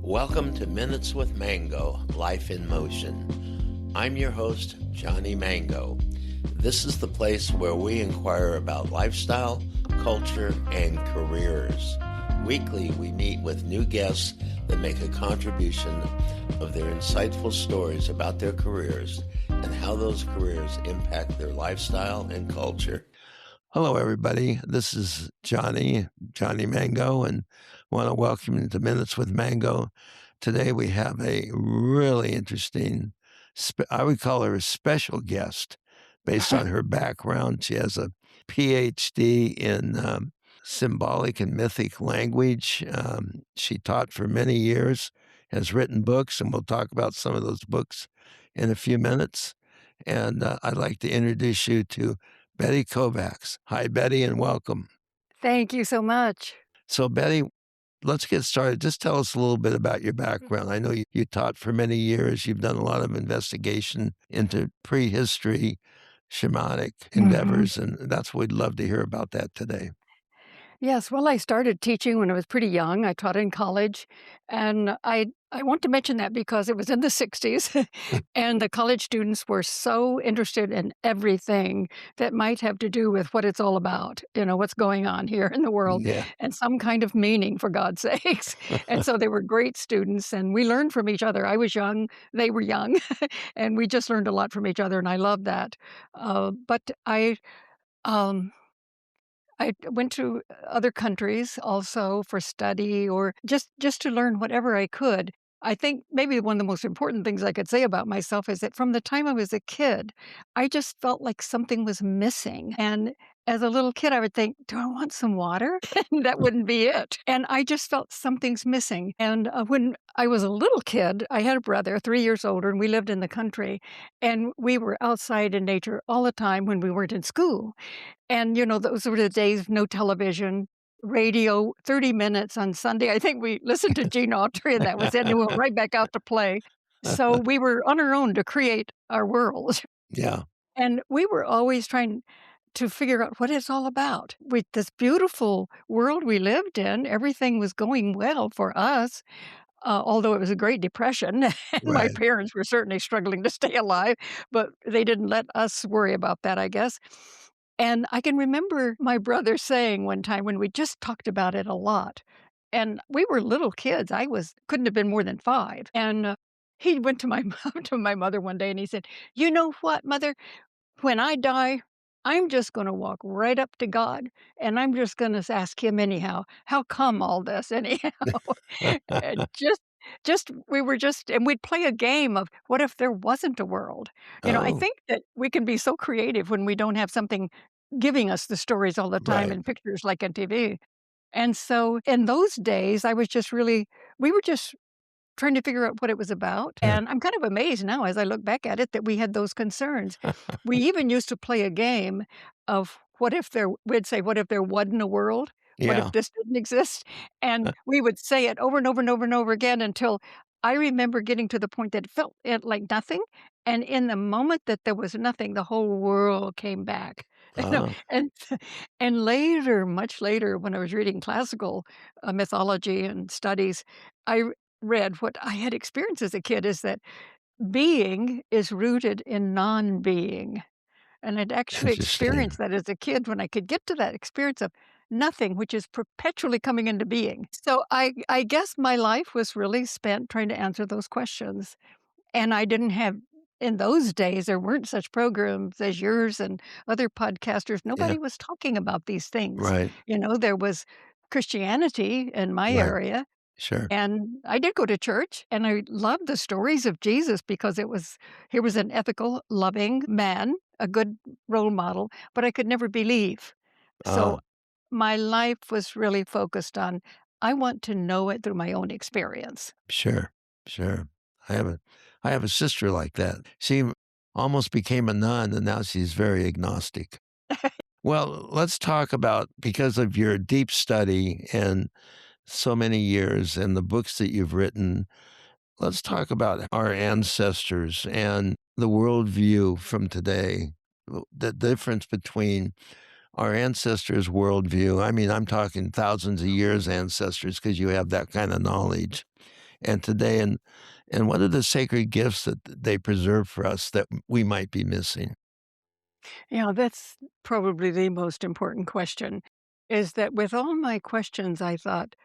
Welcome to Minutes with Mango, Life in Motion. I'm your host, Johnny Mango. This is the place where we inquire about lifestyle, culture, and careers. Weekly, we meet with new guests that make a contribution of their insightful stories about their careers and how those careers impact their lifestyle and culture. Hello, everybody. This is Johnny Mango, and I want to welcome you to Minutes with Mango. Today we have a really interesting, I would call her a special guest based on her background. She has a PhD in symbolic and mythic language. She taught for many years, has written books, and we'll talk about some of those books in a few minutes. And I'd like to introduce you to Betty Kovacs. Hi, Betty, and welcome. Thank you so much. So, Betty, let's get started. Just tell us a little bit about your background. I know you taught for many years. You've done a lot of investigation into prehistory, shamanic endeavors, and that's what we'd love to hear about that today. Yes, well, I started teaching when I was pretty young. I taught in college, and I want to mention that because it was in the 60s, and the college students were so interested in everything that might have to do with what it's all about, what's going on here in the world, Yeah. and some kind of meaning, for God's sakes. And so they were great students, and we learned from each other. I was young, they were young, and we just learned a lot from each other, and I loved that. But um, I went to other countries also for study or just to learn whatever I could. I think maybe one of the most important things I could say about myself is that from the time I was a kid, I just felt like something was missing. And as a little kid, I would think, do I want some water? And that wouldn't be it. And I just felt something's missing. And when I was a little kid, I had a brother, 3 years older, and we lived in the country. And we were outside in nature all the time when we weren't in school. And, those were the days, no television, radio, 30 minutes on Sunday. I think we listened to Gene Autry, and that was it, and we went right back out to play. So we were on our own to create our world. Yeah. And we were always trying to figure out what it's all about. With this beautiful world we lived in, everything was going well for us, although it was a Great Depression, and my Right. parents were certainly struggling to stay alive, but they didn't let us worry about that, I guess. And I can remember my brother saying one time when we just talked about it a lot, and we were little kids. Couldn't have been more than 5. And he went to my to my mother one day and he said, "You know what, Mother? When I die, I'm just going to walk right up to God and I'm just going to ask him anyhow. How come all this anyhow?" And and we'd play a game of what if there wasn't a world? I Oh, think that we can be so creative when we don't have something giving us the stories all the time right. in pictures like on TV. And so in those days, we were just trying to figure out what it was about. Yeah. And I'm kind of amazed now as I look back at it that we had those concerns. We even used to play a game of we'd say, what if there wasn't a world? What if Yeah. this didn't exist? And we would say it over and over and over and over again until I remember getting to the point that it felt like nothing. And in the moment that there was nothing, the whole world came back. Uh, And and later, much later, when I was reading classical mythology and studies, I read what I had experienced as a kid is that being is rooted in non-being. And I'd actually Interesting. experienced that as a kid when I could get to that experience of nothing, which is perpetually coming into being. So I guess my life was really spent trying to answer those questions. And I didn't have in those days, there weren't such programs as yours and other podcasters. Yeah. Nobody was talking about these things. Right. There was Christianity in my Right. area, Sure. and I did go to church, and I loved the stories of Jesus because he was an ethical, loving man, a good role model, but I could never believe. So Oh, my life was really focused on, I want to know it through my own experience. sure. Sure. I have a I have a sister like that. She almost became a nun and now she's very agnostic. Well, let's talk about because of your deep study and so many years and the books that you've written, let's talk about our ancestors and the worldview from today. The difference between our ancestors' worldview. I mean, I'm talking thousands of years ancestors because you have that kind of knowledge. and today, and what are the sacred gifts that they preserve for us that we might be missing? Yeah, that's probably the most important question, is that with all my questions, I thought,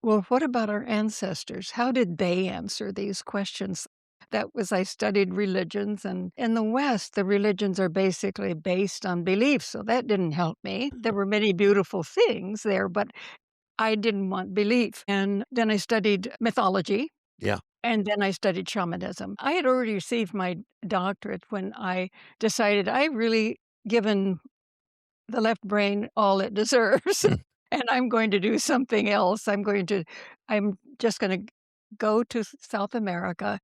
well, what about our ancestors? How did they answer these questions? That was, I studied religions, and in the West, the religions are basically based on belief. So that didn't help me. There were many beautiful things there, but I didn't want belief. And then I studied mythology. Yeah. And then I studied shamanism. I had already received my doctorate when I decided I really given the left brain all it deserves, Hmm. and I'm going to do something else. I'm just gonna go to South America,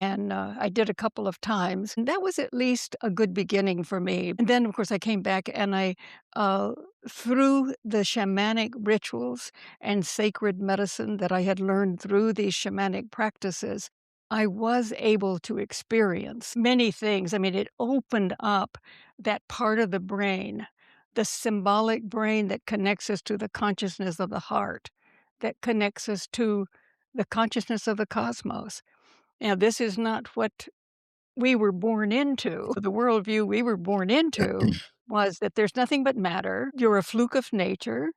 and, I did a couple of times, and that was at least a good beginning for me. And then, of course, I came back and uh, through the shamanic rituals and sacred medicine that I had learned through these shamanic practices, I was able to experience many things. I mean, it opened up that part of the brain, the symbolic brain that connects us to the consciousness of the heart, that connects us to the consciousness of the cosmos. Now, this is not what we were born into. The worldview we were born into was that there's nothing but matter. You're a fluke of nature.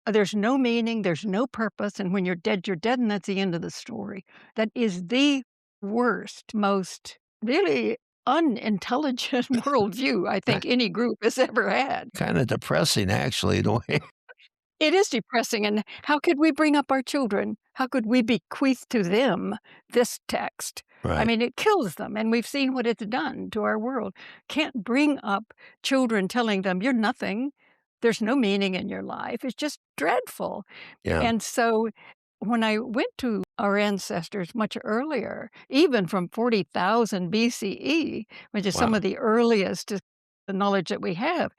There's no meaning, there's no purpose. And when you're dead, and that's the end of the story. That is the worst, most really unintelligent worldview I think any group has ever had. Kind of depressing, actually, the way. It is depressing, and how could we bring up our children? How could we bequeath to them this text? I Right. mean, it kills them, and we've seen what it's done to our world. Can't bring up children telling them, "You're nothing. There's no meaning in your life." It's just dreadful. Yeah. And so when I went to our ancestors much earlier, even from 40,000 BCE, which is some Wow. of the earliest the knowledge that we have,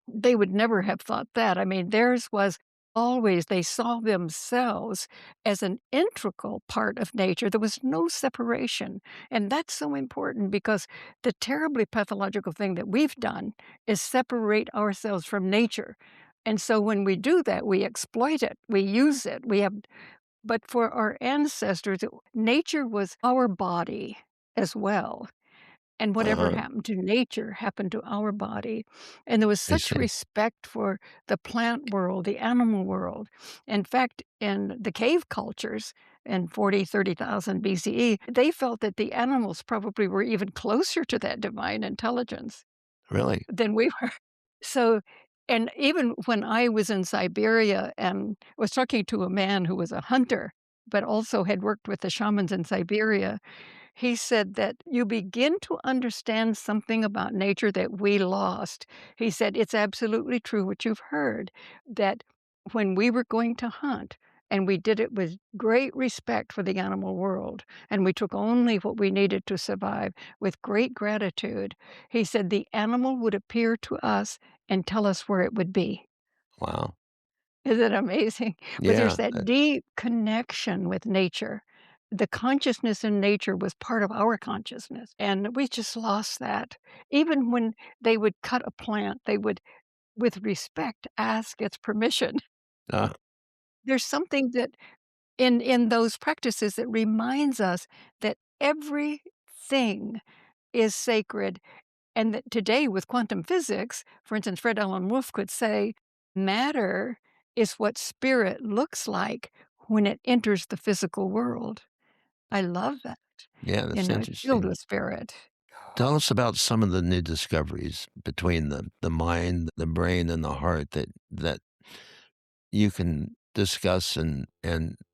they would never have thought that. I mean, theirs was always they saw themselves as an integral part of nature. There was no separation. And that's so important because the terribly pathological thing that we've done is separate ourselves from nature. And so when we do that, we exploit it, we use it, we have, but for our ancestors, nature was our body as well. And whatever Uh-huh. happened to nature happened to our body. And there was I such see. respect for the plant world, the animal world. In fact, in the cave cultures in 30,000 BCE, they felt that the animals probably were even closer to that divine intelligence Really? than we were. So, and even when I was in Siberia and was talking to a man who was a hunter, but also had worked with the shamans in Siberia, he said that you begin to understand something about nature that we lost. He said, it's absolutely true what you've heard, that when we were going to hunt, and we did it with great respect for the animal world, and we took only what we needed to survive with great gratitude. He said the animal would appear to us and tell us where it would be. Wow. Isn't it amazing? But there's Yeah. that deep connection with nature. The consciousness in nature was part of our consciousness, and we just lost that. Even when they would cut a plant, they would, with respect, ask its permission. Uh, There's something that in those practices that reminds us that everything is sacred, and that today with quantum physics, for instance, Fred Alan Wolf could say, matter is what spirit looks like when it enters the physical world. I love that. yeah, You that's know, it's filled interesting. with spirit. Tell us about some of the new discoveries between the mind, the brain, and the heart that you can discuss and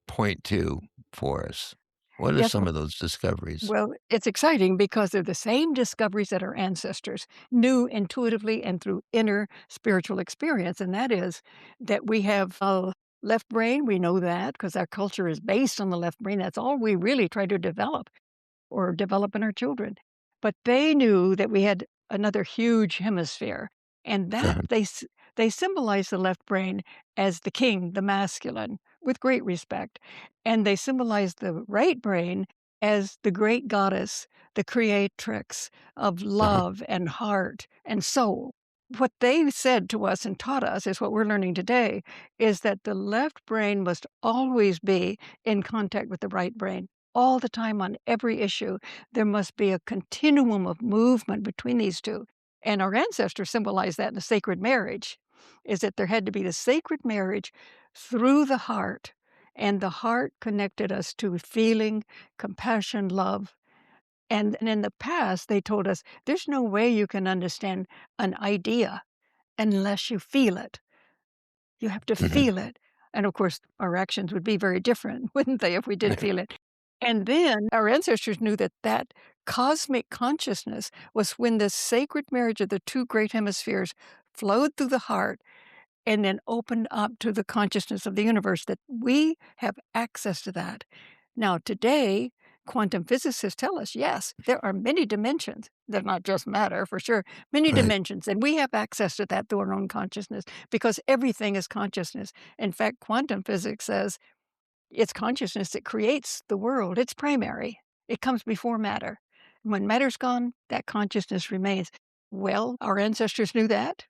point to for us. What are Yes, some of those discoveries? well, it's exciting because they're the same discoveries that our ancestors knew intuitively and through inner spiritual experience. And that is that we have a left brain. We know that because our culture is based on the left brain. That's all we really try to develop or develop in our children. But they knew that we had another huge hemisphere, and that they symbolize the left brain as the king, the masculine, with great respect, and they symbolize the right brain as the great goddess, the creatrix of Uh-huh. love and heart and soul. what they said to us and taught us is what we're learning today, is that the left brain must always be in contact with the right brain all the time on every issue. There must be a continuum of movement between these two. And our ancestors symbolized that in the sacred marriage, is that there had to be the sacred marriage through the heart. And the heart connected us to feeling, compassion, love. And in the past, they told us there's no way you can understand an idea unless you feel it. You have to Mhm. feel it. And of course, our actions would be very different, wouldn't they, if we did feel it? And then our ancestors knew that that cosmic consciousness was when the sacred marriage of the two great hemispheres flowed through the heart and then opened up to the consciousness of the universe, that we have access to that. Now, today, quantum physicists tell us, yes, there are many dimensions. They're not just matter, for sure, many Right. dimensions. And we have access to that through our own consciousness because everything is consciousness. In fact, quantum physics says it's consciousness that creates the world. It's primary, it comes before matter. When matter's gone, that consciousness remains. Well, our ancestors knew that.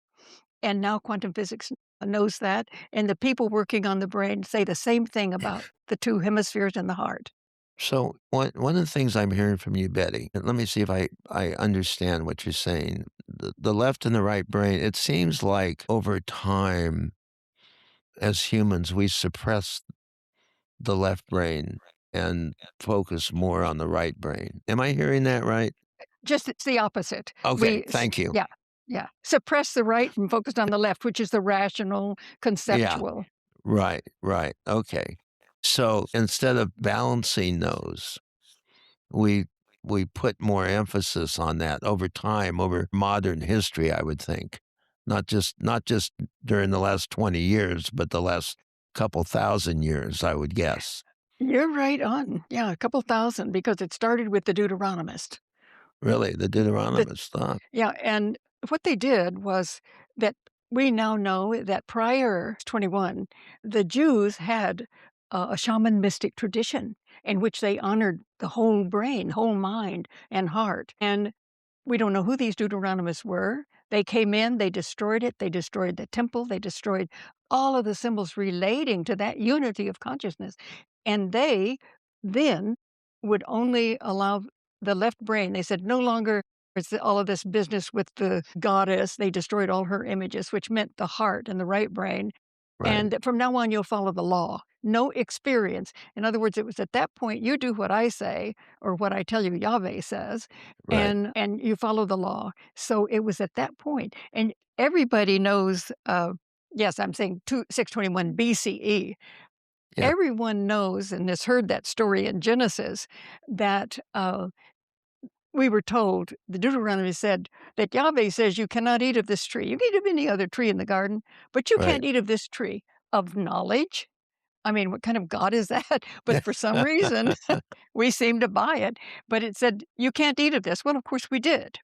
And now quantum physics knows that, and the people working on the brain say the same thing about the two hemispheres in the heart. So one of the things I'm hearing from you, Betty, and let me see if I understand what you're saying. The left and the right brain, it seems like over time, as humans, we suppress the left brain and focus more on the right brain. Am I hearing that right? Just it's the opposite. Okay, thank you. Yeah, yeah. Suppress the right and focused on the left, which is the rational, Yeah, conceptual. right, right. Okay. So instead of balancing those, we we put more emphasis on that over time, over modern history, I would think. Not just during the last 20 years, but the last couple thousand years, I would guess. You're right on. Yeah, a couple thousand because it started with the Deuteronomist. Really, the The Deuteronomist, huh? Yeah, and what they did was that we now know that prior to 21, the Jews had a shaman mystic tradition in which they honored the whole brain, whole mind, and heart. And we don't know who these Deuteronomists were. They came in, they destroyed it, they destroyed the temple, they destroyed all of the symbols relating to that unity of consciousness. And they then would only allow the left brain. They said no longer is all of this business with the goddess. They destroyed all her images, which meant the heart and the right brain. Right, And from now on, you'll follow the law. No experience. In other words, it was at that point you do what I say or what I tell you Yahweh says, right. and you follow the law. So it was at that point, and everybody knows. Yes, I'm saying 621 BCE. Yeah, Everyone knows and has heard that story in Genesis that we were told, the Deuteronomy said that Yahweh says you cannot eat of this tree. You can eat of any other tree in the garden, but you right. can't eat of this tree of knowledge. I mean, what kind of God is that? But for some reason, we seem to buy it. But it said, you can't eat of this. Well, of course we did.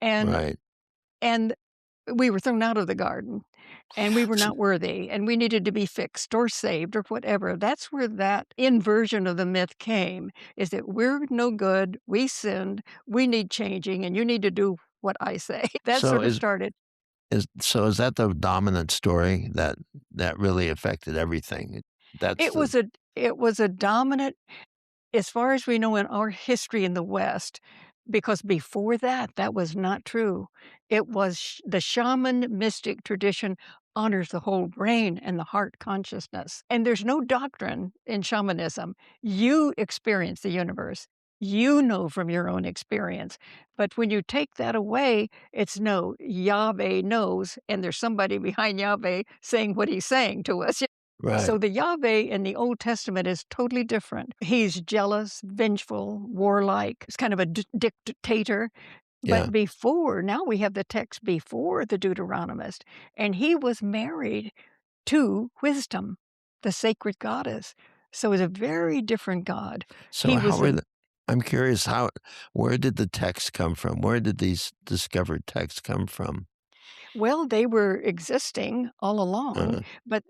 And Right. and we were thrown out of the garden and we were S not worthy and we needed to be fixed or saved or whatever. That's where that inversion of the myth came, is that we're no good, we sinned, we need changing, and you need to do what I say. That so sort of is started. is that the dominant story that really affected everything? That's It the was a it was a dominant, as far as we know in our history in the West, because before that, that was not true. It was the shaman mystic tradition honors the whole brain and the heart consciousness. And there's no doctrine in shamanism. You experience the universe. You know from your own experience. But when you take that away, it's no, Yahweh knows, and there's somebody behind Yahweh saying what he's saying to us. right. So the Yahweh in the Old Testament is totally different. He's jealous, vengeful, warlike. He's kind of a dictator. Yeah. But before, now we have the text before the Deuteronomist, and he was married to wisdom, the sacred goddess. So it's a very different God. So He how was were a the I'm curious where did the text come from? Where did these discovered texts come from? Well, they were existing all along, Uh, but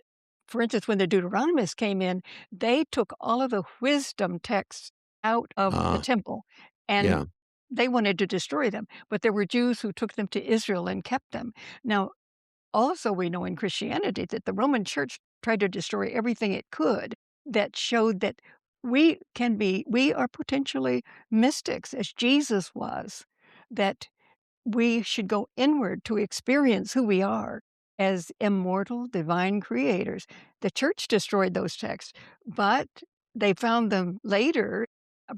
for instance, when the Deuteronomists came in, they took all of the wisdom texts out of the ah, temple and yeah, they wanted to destroy them, but there were Jews who took them to Israel and kept them. Now, also, we know in Christianity that the Roman Church tried to destroy everything it could that showed that we are potentially mystics, as Jesus was, that we should go inward to experience who we are as immortal divine creators. The church destroyed those texts, but they found them later,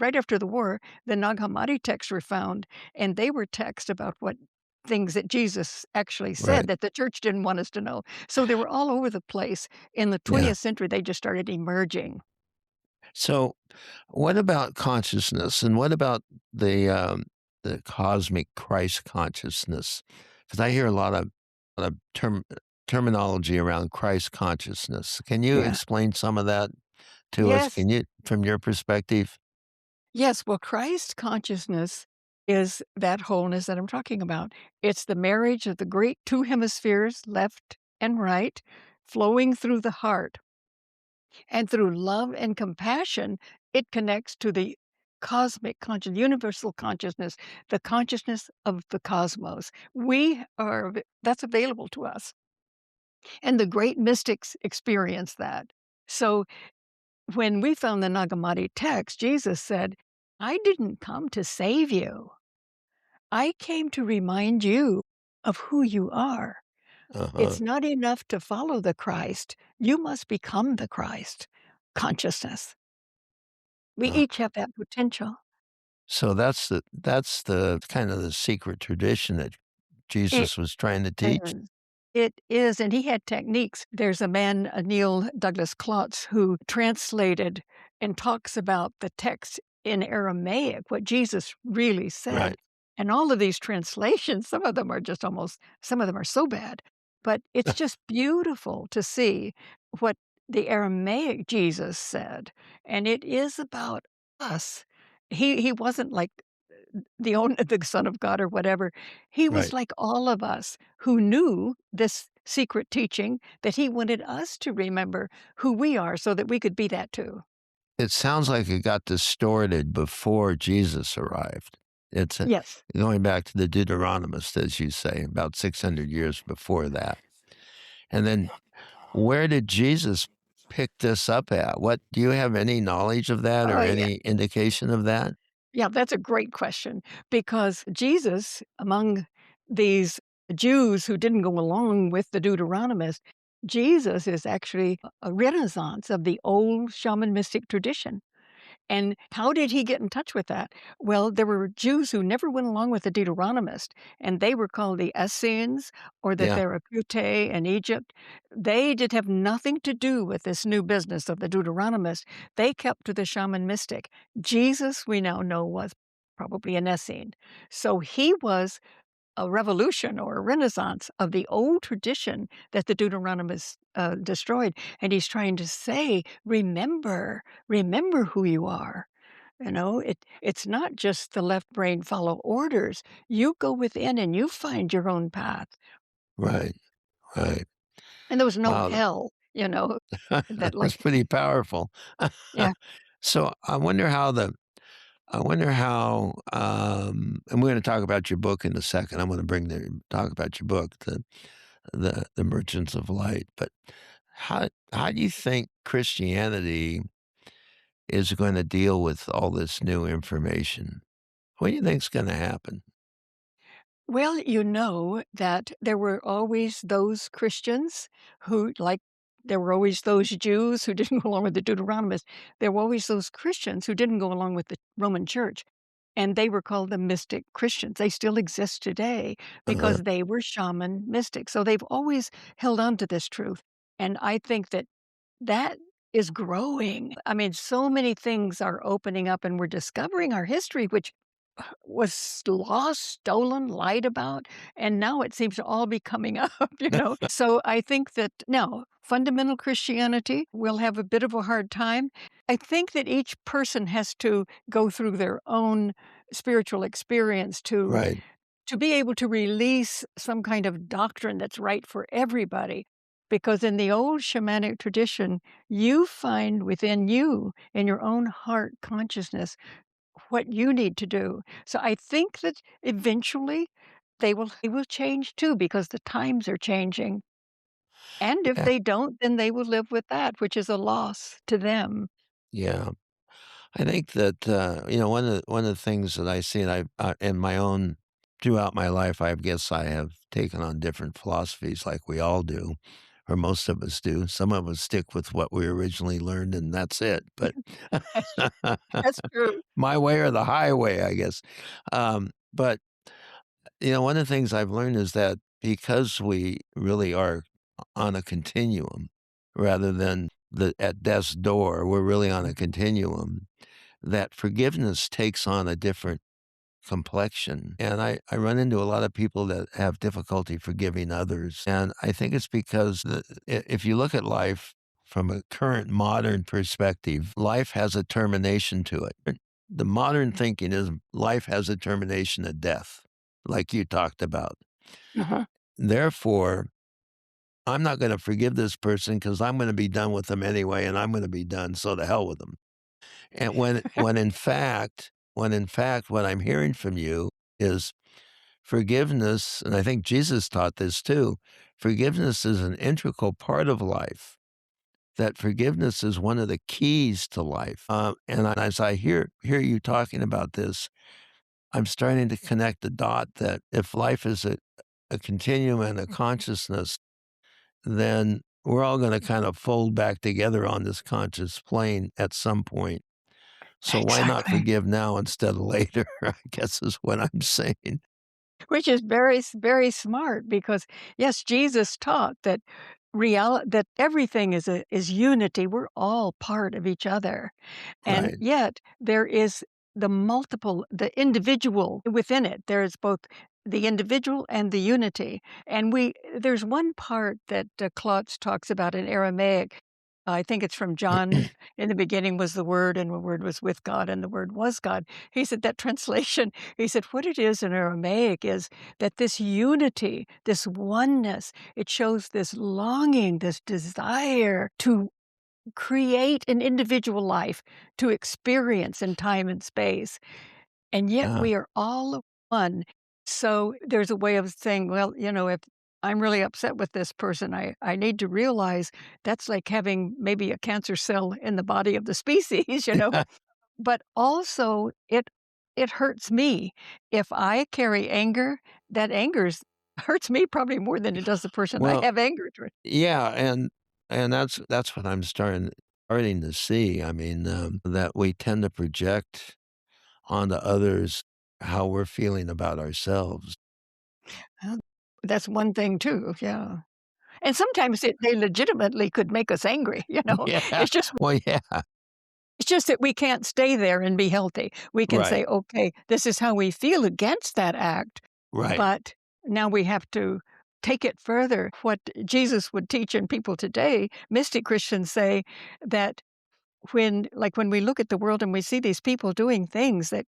right after the war. The Nag Hammadi texts were found, and they were texts about what things that Jesus actually said Right. that the church didn't want us to know. So they were all over the place. In the Yeah. 20th century, they just started emerging. So, what about consciousness, and what about the cosmic Christ consciousness? Because I hear a lot of terminology around Christ consciousness. Can you Yeah. explain some of that to us? Yes. Can you, from your perspective? Yes, well, Christ consciousness is that wholeness that I'm talking about. It's the marriage of the great two hemispheres, left and right, flowing through the heart. And through love and compassion, it connects to the cosmic conscious, universal consciousness, the consciousness of the cosmos. That's available to us. And the great mystics experience that. So when we found the Nag Hammadi text, Jesus said, I didn't come to save you. I came to remind you of who you are. Uh-huh. It's not enough to follow the Christ. You must become the Christ consciousness. We Uh, each have that potential. so that's the kind of the secret tradition that It Jesus was trying to teach. is. It is, and he had techniques. There's a man, Neil Douglas Klotz, who translated and talks about the text in Aramaic, what Jesus really said. Right. And all of these translations, some of them are so bad, but it's just beautiful to see what the Aramaic Jesus said. And it is about us. He wasn't like the Son of God or whatever. He was Right. like all of us who knew this secret teaching that he wanted us to remember who we are so that we could be that too. It sounds like it got distorted before Jesus arrived. It's Yes. going back to the Deuteronomist, as you say, about 600 years before that. And then where did Jesus pick this up at? What do you have any knowledge of that or Oh, yeah. any indication of that? Yeah, that's a great question because Jesus, among these Jews who didn't go along with the Deuteronomist, Jesus is actually a renaissance of the old shaman mystic tradition. And how did he get in touch with that? Well, there were Jews who never went along with the Deuteronomist, and they were called the Essenes or the Yeah, Therapeutae in Egypt. They did have nothing to do with this new business of the Deuteronomist. They kept to the shaman mystic. Jesus, we now know, was probably an Essene. So he was a revolution or a renaissance of the old tradition that the Deuteronomists destroyed. And he's trying to say, remember who you are. It's not just the left brain follow orders. You go within and you find your own path. right, right. And there was no Wow, hell, that that's like, pretty powerful. yeah. So I wonder how, and we're going to talk about your book in a second. I'm going to talk about your book, the Merchants of Light. But how do you think Christianity is going to deal with all this new information? What do you think's going to happen? Well, you know that there were always those Christians there were always those Jews who didn't go along with the Deuteronomists. There were always those Christians who didn't go along with the Roman Church. And they were called the mystic Christians. They still exist today Uh-huh. because they were shaman mystics. So they've always held on to this truth. And I think that that is growing. I mean, so many things are opening up and we're discovering our history, which was lost, stolen, lied about, and now it seems to all be coming up. So I think that now fundamental Christianity will have a bit of a hard time. I think that each person has to go through their own spiritual experience Right, to be able to release some kind of doctrine that's right for everybody. Because in the old shamanic tradition, you find within you, in your own heart consciousness, what you need to do. So I think that eventually they will change too because the times are changing. And if Yeah, they don't, then they will live with that, which is a loss to them. yeah. I think that, one of the things that I see, and in my own throughout my life, I guess I have taken on different philosophies like we all do, or most of us do. Some of us stick with what we originally learned, and that's it, but That's true. my way or the highway, I guess. But, one of the things I've learned is that because we really are on a continuum rather than at death's door, we're really on a continuum, that forgiveness takes on a different complexion. And I run into a lot of people that have difficulty forgiving others. And I think it's because if you look at life from a current modern perspective, life has a termination to it. The modern thinking is life has a termination at death, like you talked about. Uh-huh. Therefore, I'm not going to forgive this person because I'm going to be done with them anyway, and I'm going to be done. So to hell with them. And when in fact what I'm hearing from you is forgiveness, and I think Jesus taught this too, forgiveness is an integral part of life, that forgiveness is one of the keys to life. And as I hear you talking about this, I'm starting to connect the dot that if life is a continuum and a consciousness, then we're all going to kind of fold back together on this conscious plane at some point. So why not Exactly. forgive now instead of later, I guess is what I'm saying. Which is very smart because, yes, Jesus taught that that everything is unity. We're all part of each other. And Right. yet there is the individual within it. There is both the individual and the unity. And there's one part that Klotz talks about in Aramaic. I think it's from John. In the beginning was the Word, and the Word was with God, and the Word was God. He said that translation, he said, what it is in Aramaic is that this unity, this oneness, it shows this longing, this desire to create an individual life to experience in time and space, and yet Yeah. we are all one. So there's a way of saying, well, if I'm really upset with this person, I need to realize that's like having maybe a cancer cell in the body of the species, but also it hurts me. If I carry anger, that angers hurts me probably more than it does the person I Well, have anger toward. yeah, and that's what I'm starting to see. I mean, that we tend to project onto others how we're feeling about ourselves. Well, that's one thing too, yeah. And sometimes they legitimately could make us angry, Yeah. It's just Well, yeah. it's just that we can't stay there and be healthy. We can Right. say, "Okay, this is how we feel against that act," Right. but now we have to take it further. What Jesus would teach and people today, mystic Christians say that when we look at the world and we see these people doing things that,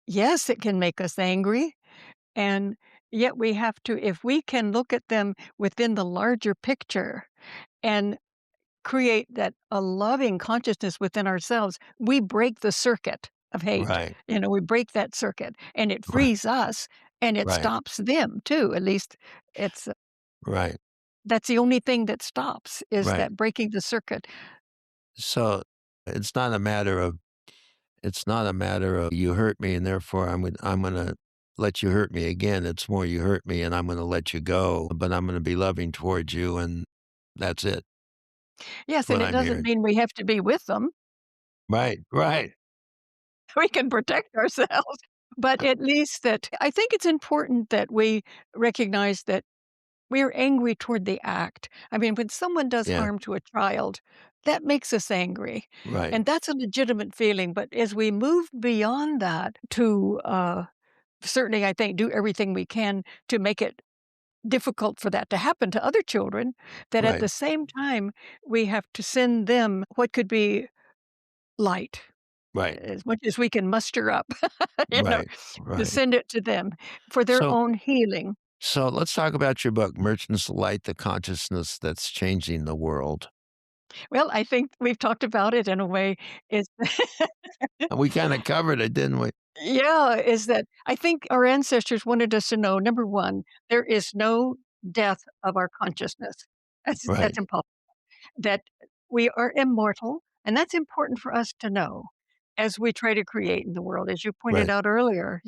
yes, it can make us angry, and yet we have to if we can look at them within the larger picture and create that a loving consciousness within ourselves, we break the circuit of hate. Right. We break that circuit and it Right. frees us and it Right. stops them too. At least it's Right. that's the only thing that stops is Right. that breaking the circuit. So it's not a matter of you hurt me and therefore I'm gonna let you hurt me again. It's more you hurt me and I'm gonna let you go, but I'm gonna be loving towards you and that's it. Yes, What and it I'm doesn't hearing. mean we have to be with them. Right, right. We can protect ourselves. But at least that I think it's important that we recognize that we're angry toward the act. I mean, when someone does Yeah, harm to a child, that makes us angry, right, and that's a legitimate feeling, but as we move beyond that to, certainly, I think, do everything we can to make it difficult for that to happen to other children, that at right, the same time, we have to send them what could be light, right, as much as we can muster up, you know, right, to right. send it to them for their So own healing. so let's talk about your book, Merchants of Light, the Consciousness That's Changing the World. Well, I think we've talked about it in a way is We kinda covered it, didn't we? yeah, is that I think our ancestors wanted us to know, number 1, there is no death of our consciousness. That's Right, impossible. That we are immortal, and that's important for us to know as we try to create in the world, as you pointed right. out earlier,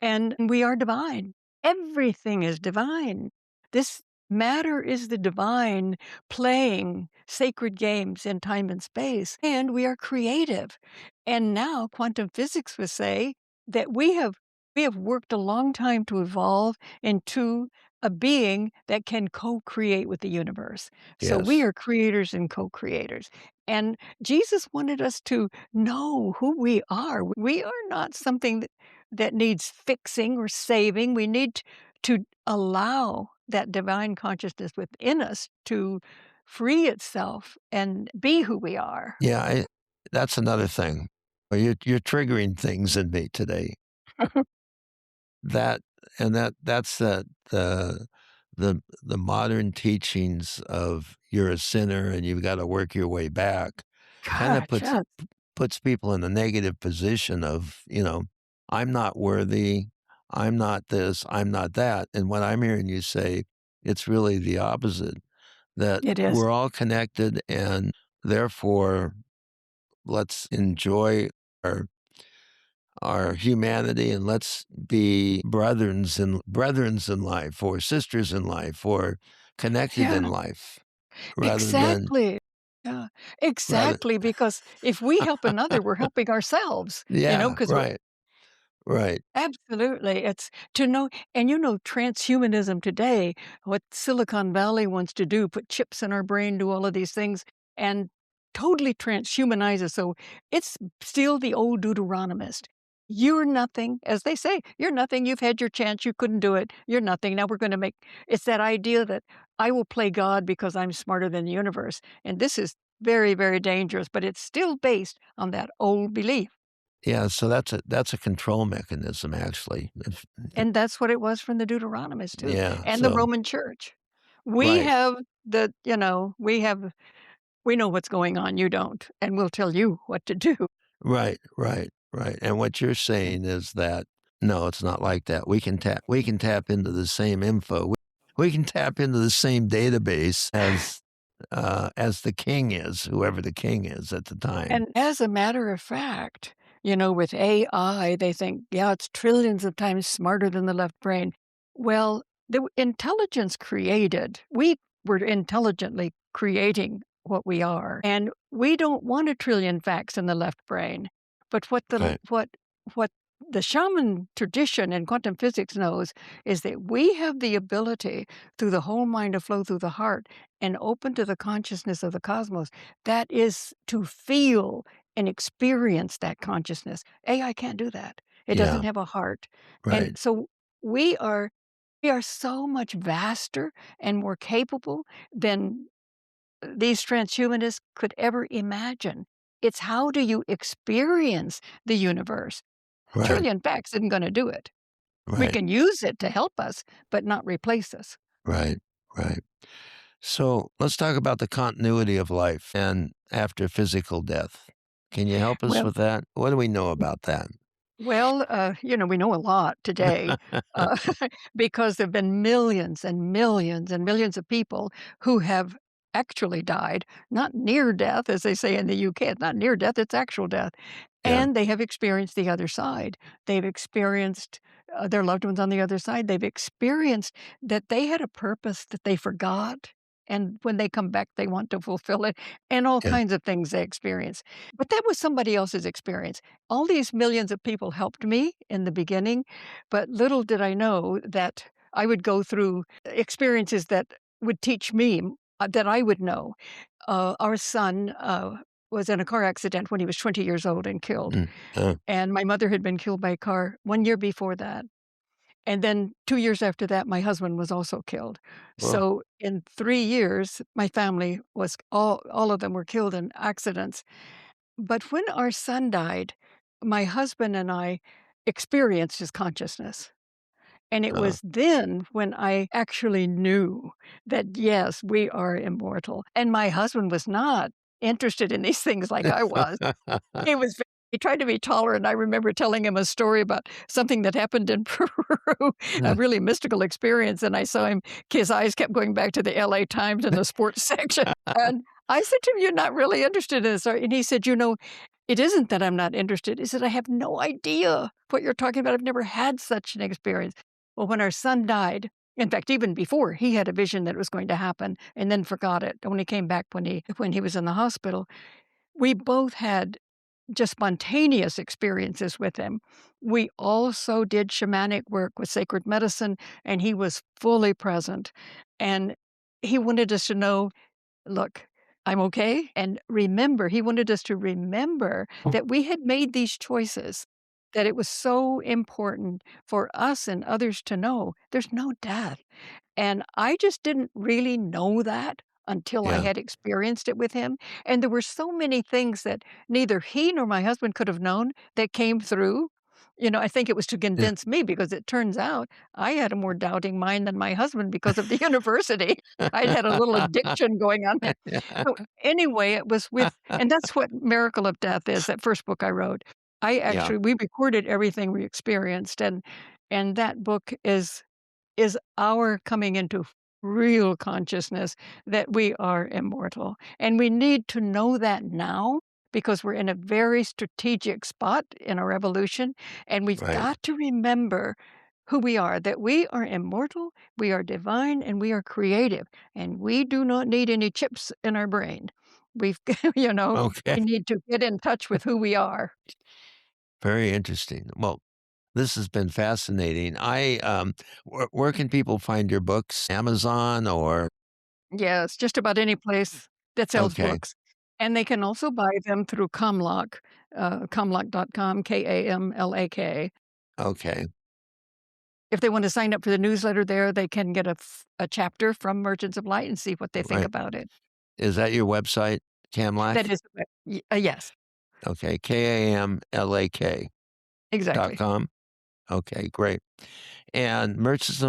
and we are divine. Everything is divine. This matter is the divine playing sacred games in time and space, and we are creative. And now quantum physics would say that we have worked a long time to evolve into a being that can co-create with the universe. So we Yes. are creators and co-creators. And Jesus wanted us to know who we are. We are not something that needs fixing or saving. We need to allow that divine consciousness within us to free itself and be who we are. Yeah, I that's another thing. You're triggering things in me today. That that's the modern teachings of you're a sinner and you've gotta work your way back, kinda Gosh, yes, puts people in a negative position of, "I'm not worthy, I'm not this, I'm not that," and what I'm hearing you say, it's really the opposite, that it is. we're all connected and therefore let's enjoy our our humanity and let's be brethrens in life or sisters in life or connected in Yeah, life rather than exactly. Yeah, rather exactly. Because if we help another, we're helping ourselves, yeah, because right, right. absolutely. It's to know, and transhumanism today, what Silicon Valley wants to do, put chips in our brain, do all of these things, and totally transhumanize us. So it's still the old Deuteronomist. You're nothing, as they say, you're nothing. You've had your chance. You couldn't do it. You're nothing. Now we're going to make it's that idea that I will play God because I'm smarter than the universe. And this is very, very dangerous, but it's still based on that old belief. Yeah, so that's a control mechanism actually. And that's what it was from the Deuteronomists too, Yeah, and the so Roman Church. We right, have we know what's going on, you don't, and we'll tell you what to do. right, right, right, and what you're saying is that, no, it's not like that. We can tap into the same info. We can tap into the same database as the king is, whoever the king is at the time. And as a matter of fact, with AI, they think, yeah, it's trillions of times smarter than the left brain. Well, intelligence created. We were intelligently creating what we are, and we don't want a trillion facts in the left brain. But Right. what the shaman tradition and quantum physics knows is that we have the ability through the whole mind to flow through the heart and open to the consciousness of the cosmos that is to feel and experience that consciousness. AI can't do that. It doesn't Yeah, have a heart. And right, so we are we are so much vaster and more capable than these transhumanists could ever imagine. It's how do you experience the universe? A right, trillion facts isn't going to do it. We right, can use it to help us, but not replace us. right, right. So let's talk about the continuity of life and after physical death. Can you help us Well, with that? What do we know about that? we know a lot today uh, because there have been millions and millions and millions of people who have actually died, not near death, as they say in the UK. It's not near death, it's actual death. Yeah, And they have experienced the other side. They've experienced their loved ones on the other side. They've experienced that they had a purpose that they forgot. And when they come back, they want to fulfill it, and all yeah, kinds of things they experience. But that was somebody else's experience. All these millions of people helped me in the beginning, but little did I know that I would go through experiences that would teach me, that I would know. Our son was in a car accident when he was 20 years old and killed. mm, uh, And my mother had been killed by a car 1 year before that. And then 2 years after that, my husband was also killed. well, So in 3 years, my family was all of them were killed in accidents. But when our son died, my husband and I experienced his consciousness. And it was then when I actually knew that, yes, we are immortal. And my husband was not interested in these things like I was. He tried to be tolerant. I remember telling him a story about something that happened in Peru, a really mystical experience, and I saw his eyes kept going back to the LA Times and the sports section. And I said to him, "You're not really interested in this, are you?" And he said, "It isn't that I'm not interested. He said, I have no idea what you're talking about. I've never had such an experience." Well, when our son died, in fact, even before, he had a vision that it was going to happen and then forgot it. When he came back when he was in the hospital, we both had just spontaneous experiences with him. We also did shamanic work with sacred medicine, and he was fully present. And he wanted us to know, look, I'm okay. And remember, he wanted us to remember that we had made these choices, that it was so important for us and others to know there's no death. And I just didn't really know that until I Yeah. had experienced it with him. And there were so many things that neither he nor my husband could have known that came through. I think it was to Yeah. convince me because it turns out I had a more doubting mind than my husband because of the university. I'd had a little addiction going on. So anyway, it was and that's what Miracle of Death is, that first book I wrote. Yeah. We recorded everything we experienced, and that book is our coming into real consciousness that we are immortal. And we need to know that now because we're in a very strategic spot in our evolution. And we've Right. got to remember who we are, that we are immortal, we are divine, and we are creative. And we do not need any chips in our brain. We've, Okay. we need to get in touch with who we are. Very interesting. Well, this has been fascinating. Where can people find your books? Amazon or Yes, just about any place that sells okay, books. And they can also buy them through Comlock, comlock.com, Kamlak. okay, If they want to sign up for the newsletter there, they can get a chapter from Merchants of Light and see what they think right. about it. Is that your website, That Camlack? is yes, Okay, KAMLAK.com. exactly. Okay, great. And Merchants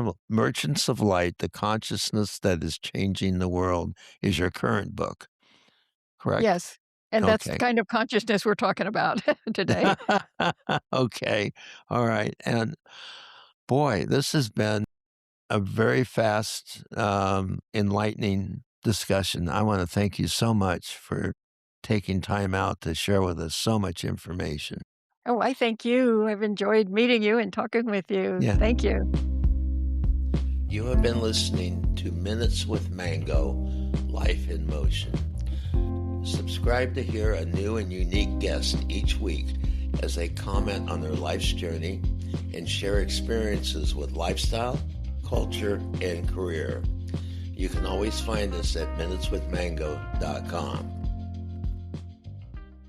of Light, the consciousness that is changing the world is your current book, correct? Yes, and that's the Okay. kind of consciousness we're talking about today. Okay. All right. And boy, this has been a very fast, enlightening discussion. I want to thank you so much for taking time out to share with us so much information. Oh, I thank you. I've enjoyed meeting you and talking with you. Yeah. Thank you. You have been listening to Minutes with Mango, Life in Motion. Subscribe to hear a new and unique guest each week as they comment on their life's journey and share experiences with lifestyle, culture, and career. You can always find us at minuteswithmango.com.